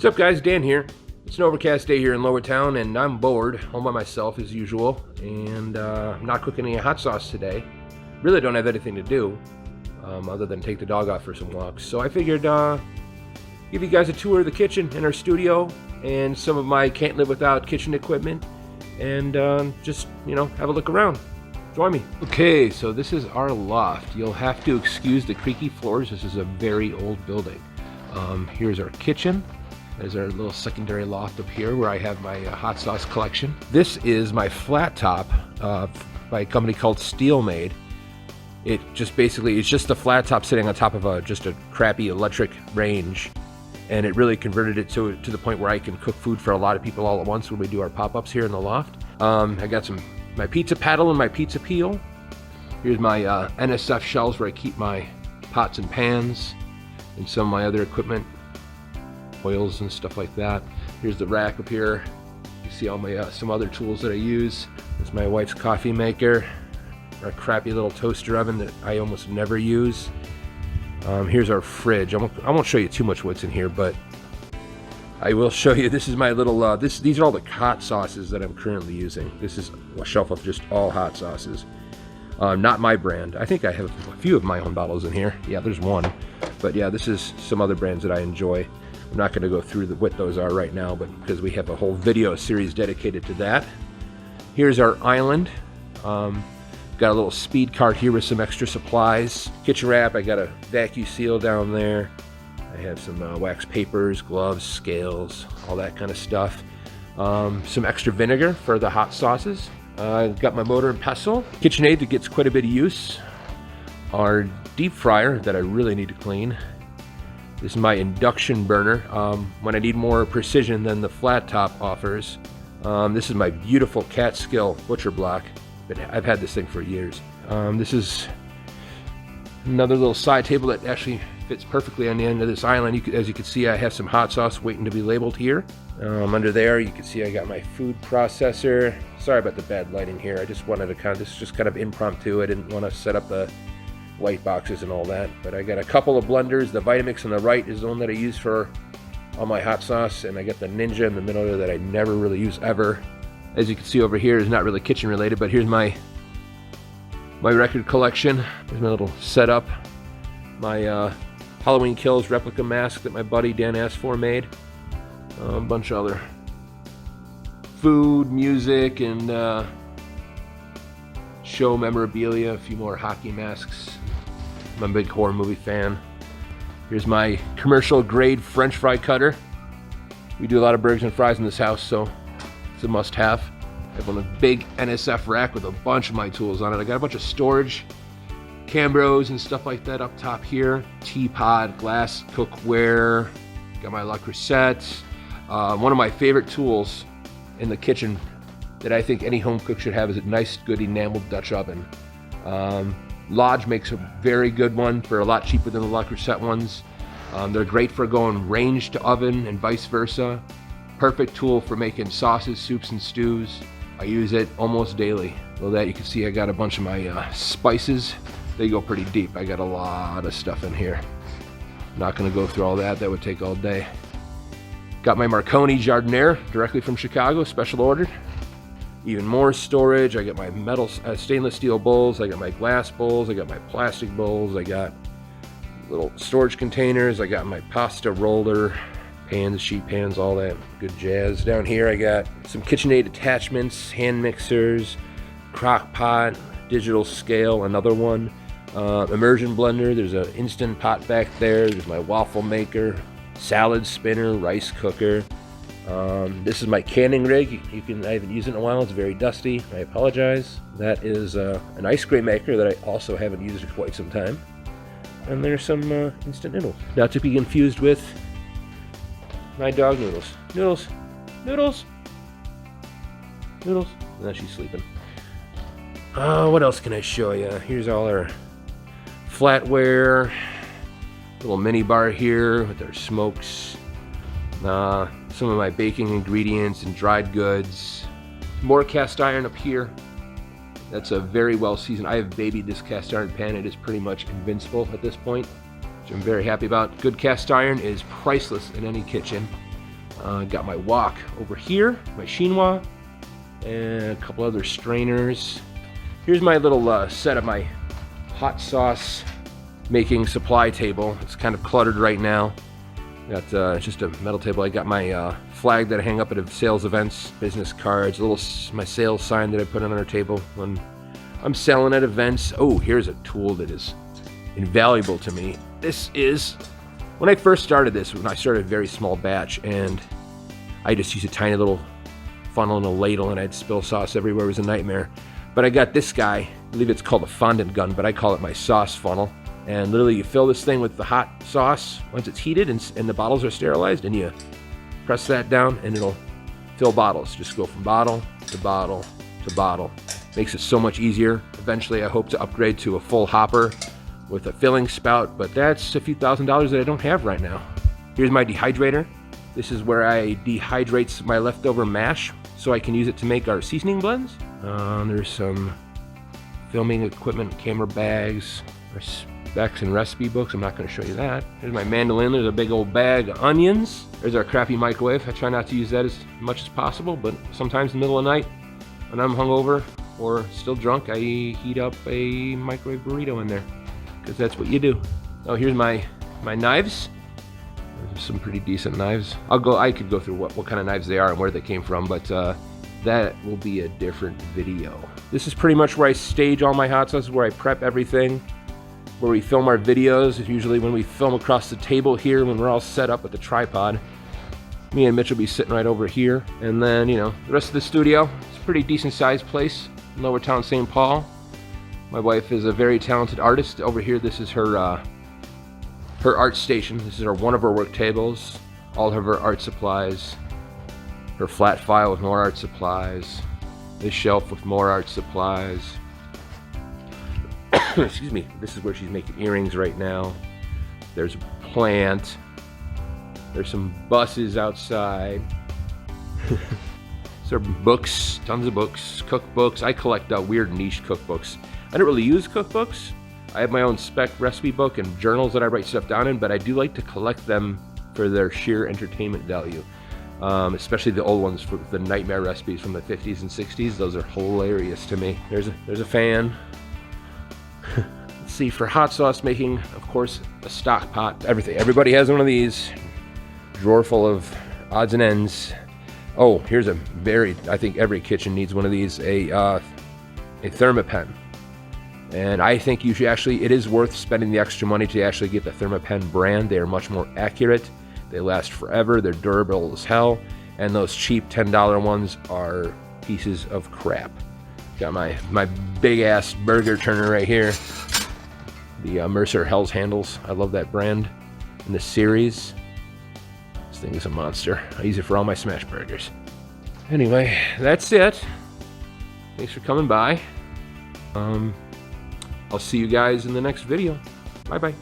What's up guys, Dan here. It's an overcast day here in Lower Town and I'm bored, home by myself as usual, and I'm not cooking any hot sauce today. Really don't have anything to do other than take the dog out for some walks. So I figured give you guys a tour of the kitchen and our studio and some of my can't live without kitchen equipment and just, have a look around. Join me. Okay, so this is our loft. You'll have to excuse the creaky floors. This is a very old building. Here's our kitchen. There's our little secondary loft up here where I have my hot sauce collection. This is my flat top by a company called Steelmade. It just basically, it's just the flat top sitting on top of just a crappy electric range. And it really converted it to the point where I can cook food for a lot of people all at once when we do our pop-ups here in the loft. I got my pizza paddle and my pizza peel. Here's my NSF shelves where I keep my pots and pans and some of my other equipment, oils and stuff like that. Here's the rack up here. You see all my some other tools that I use. This is my wife's coffee maker, our crappy little toaster oven that I almost never use. Here's our fridge. I won't show you too much what's in here, but I will show you. This is my little, these are all the hot sauces that I'm currently using. This is a shelf of just all hot sauces. Not my brand. I think I have a few of my own bottles in here. Yeah, there's one. But yeah, this is some other brands that I enjoy. I'm not going to go through what those are right now, but because we have a whole video series dedicated to that. Here's our island. Got a little speed cart here with some extra supplies. Kitchen wrap, I got a vacuum seal down there. I have some wax papers, gloves, scales, all that kind of stuff. Some extra vinegar for the hot sauces. I've got my mortar and pestle. KitchenAid that gets quite a bit of use. Our deep fryer that I really need to clean. This is my induction burner when I need more precision than the flat top offers. This is my beautiful Catskill butcher block. I've had this thing for years. This is another little side table that actually fits perfectly on the end of this island. As you can see, I have some hot sauce waiting to be labeled here. Under there, you can see I got my food processor. Sorry about the bad lighting here. I just wanted to this is just kind of impromptu. I didn't want to set up the light boxes and all that. But I got a couple of blenders. The Vitamix on the right is the one that I use for all my hot sauce. And I got the Ninja in the middle there that I never really use ever. As you can see over here, is not really kitchen related, but here's my record collection. Here's my little setup. My Halloween Kills replica mask that my buddy Dan asked for made. A bunch of other food, music, and show memorabilia. A few more hockey masks. I'm a big horror movie fan. Here's my commercial grade French fry cutter. We do a lot of burgers and fries in this house, so it's a must-have. I have a big NSF rack with a bunch of my tools on it. I got a bunch of storage, Cambros and stuff like that up top here. Teapot, glass cookware. Got my La Crusette. One of my favorite tools in the kitchen that I think any home cook should have is a nice, good enameled Dutch oven. Lodge makes a very good one for a lot cheaper than the La Crusette ones. They're great for going range to oven and vice versa. Perfect tool for making sauces, soups, and stews. I use it almost daily. Below that you can see I got a bunch of my spices. They go pretty deep. I got a lot of stuff in here. Not gonna go through all that. That would take all day. Got my Marconi Jardiniere directly from Chicago, special ordered. Even more storage. I got my metal, stainless steel bowls. I got my glass bowls. I got my plastic bowls. I got little storage containers. I got my pasta roller. Pans, sheet pans, all that good jazz. Down here I got some KitchenAid attachments, hand mixers, crock pot, digital scale, another one, immersion blender. There's an Instant Pot back there. There's my waffle maker, salad spinner, rice cooker. This is my canning rig. I haven't used it in a while. It's very dusty. I apologize. That is an ice cream maker that I also haven't used in quite some time. And there's some instant noodles. Not to be confused with my dog Noodles. Noodles. Noodles. Noodles. Now she's sleeping. What else can I show you? Here's all our flatware. Little mini bar here with our smokes. Some of my baking ingredients and dried goods. More cast iron up here. That's a very well seasoned. I have babied this cast iron pan. It is pretty much invincible at this point, which I'm very happy about. Good cast iron is priceless in any kitchen. Got my wok over here, my chinois, and a couple other strainers. Here's my little set of my hot sauce making supply table. It's kind of cluttered right now. Got just a metal table. I got my flag that I hang up at sales events, business cards, my sales sign that I put on our table when I'm selling at events. Oh, here's a tool that is invaluable to me. This is, when I first started this, when I started a very small batch, and I just used a tiny little funnel and a ladle, and I'd spill sauce everywhere. It was a nightmare. But I got this guy, I believe it's called a fondant gun, but I call it my sauce funnel. And literally you fill this thing with the hot sauce once it's heated and the bottles are sterilized, and you press that down and it'll fill bottles. Just go from bottle to bottle to bottle. Makes it so much easier. Eventually I hope to upgrade to a full hopper with a filling spout, but that's a few $1,000s that I don't have right now. Here's my dehydrator. This is where I dehydrate my leftover mash so I can use it to make our seasoning blends. There's some filming equipment, camera bags, specs and recipe books. I'm not going to show you that. There's my mandolin. There's a big old bag of onions. There's our crappy microwave. I try not to use that as much as possible, but sometimes in the middle of the night when I'm hungover or still drunk, I heat up a microwave burrito in there because that's what you do. Oh, here's my knives. There's some pretty decent knives. I could go through what kind of knives they are and where they came from, but that will be a different video. This is pretty much where I stage all my hot sauces, where I prep everything, where we film our videos. It's usually when we film across the table here, when we're all set up with the tripod. Me and Mitch will be sitting right over here. And then, the rest of the studio, it's a pretty decent sized place in Lower Town, St. Paul. My wife is a very talented artist. Over here, this is her art station. This is one of her work tables, all of her art supplies, her flat file with more art supplies, this shelf with more art supplies. Excuse me. This is where she's making earrings right now. There's a plant. There's some buses outside. So books, tons of books, cookbooks. I collect weird niche cookbooks. I don't really use cookbooks. I have my own spec recipe book and journals that I write stuff down in, but I do like to collect them for their sheer entertainment value. Especially the old ones for the nightmare recipes from the 50s and 60s. Those are hilarious to me. There's a fan. Let's see, for hot sauce making, of course, a stock pot, everything. Everybody has one of these. Drawer full of odds and ends. Oh, here's I think every kitchen needs one of these, a Thermapen. And I think it is worth spending the extra money to actually get the Thermapen brand. They are much more accurate. They last forever. They're durable as hell. And those cheap $10 ones are pieces of crap. Got my big ass burger turner right here. The Mercer Hell's Handles. I love that brand in the series. This thing is a monster. I use it for all my smash burgers. Anyway, that's it. Thanks for coming by. I'll see you guys in the next video. Bye bye.